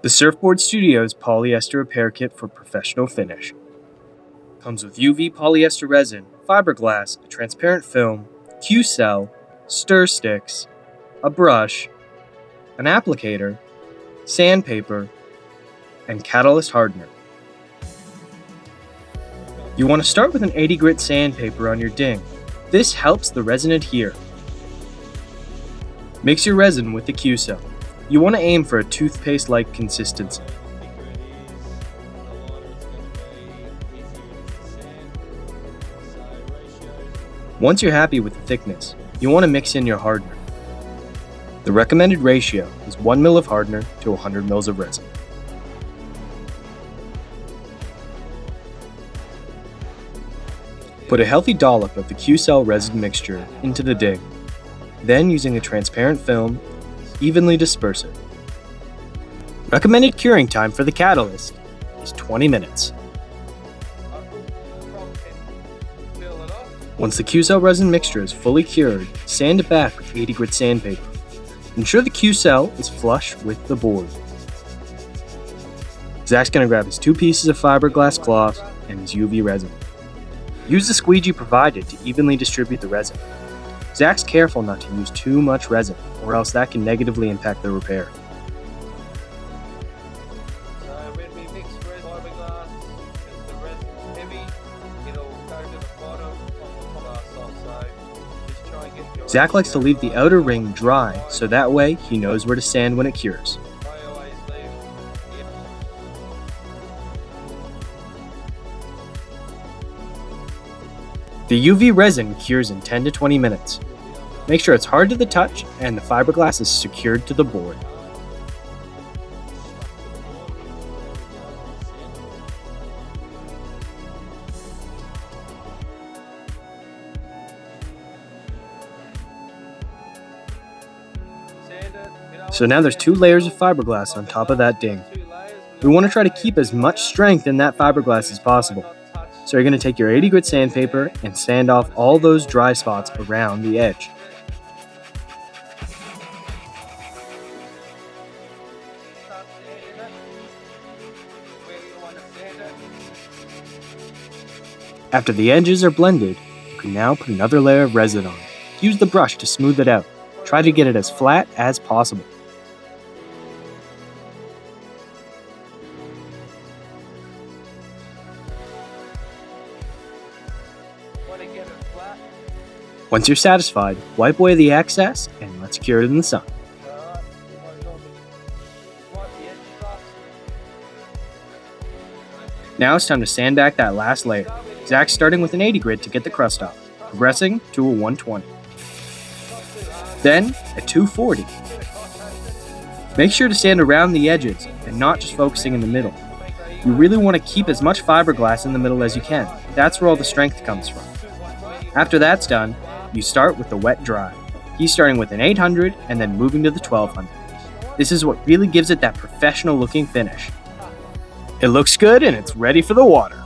The Surfboard Studio's Polyester Repair Kit for Professional Finish comes with UV polyester resin, fiberglass, a transparent film, Qcell, stir sticks, a brush, an applicator, sandpaper, and catalyst hardener. You want to start with an 80 grit sandpaper on your ding. This helps the resin adhere. Mix your resin with the Qcell. You want to aim for a toothpaste-like consistency. Once you're happy with the thickness, you want to mix in your hardener. The recommended ratio is 1 ml of hardener to 100 ml of resin. Put a healthy dollop of the Qcell resin mixture into the ding. Then, using a transparent film, evenly disperse it. Recommended curing time for the catalyst is 20 minutes. Once the Qcell resin mixture is fully cured, sand it back with 80 grit sandpaper. Ensure the Qcell is flush with the board. Zach's going to grab his 2 pieces of fiberglass cloth and his UV resin. Use the squeegee provided to evenly distribute the resin. Zach's careful not to use too much resin, or else that can negatively impact the repair. So when we mix fiberglass, because the resin's heavy, it'll go to the bottom of the glass also. Just try and get your Zach likes to leave the outer ring dry, so that way he knows where to sand when it cures. I always leave. The UV resin cures in 10 to 20 minutes. Make sure it's hard to the touch and the fiberglass is secured to the board. So now there's 2 layers of fiberglass on top of that ding. We want to try to keep as much strength in that fiberglass as possible. So you're going to take your 80 grit sandpaper and sand off all those dry spots around the edge. After the edges are blended, you can now put another layer of resin on. Use the brush to smooth it out. Try to get it as flat as possible. Once you're satisfied, wipe away the excess and let's cure it in the sun. Now it's time to sand back that last layer. Zach's starting with an 80 grit to get the crust off, progressing to a 120. Then a 240. Make sure to sand around the edges and not just focusing in the middle. You really want to keep as much fiberglass in the middle as you can. That's where all the strength comes from. After that's done, you start with the wet dry. He's starting with an 800 and then moving to the 1200. This is what really gives it that professional looking finish. It looks good and it's ready for the water.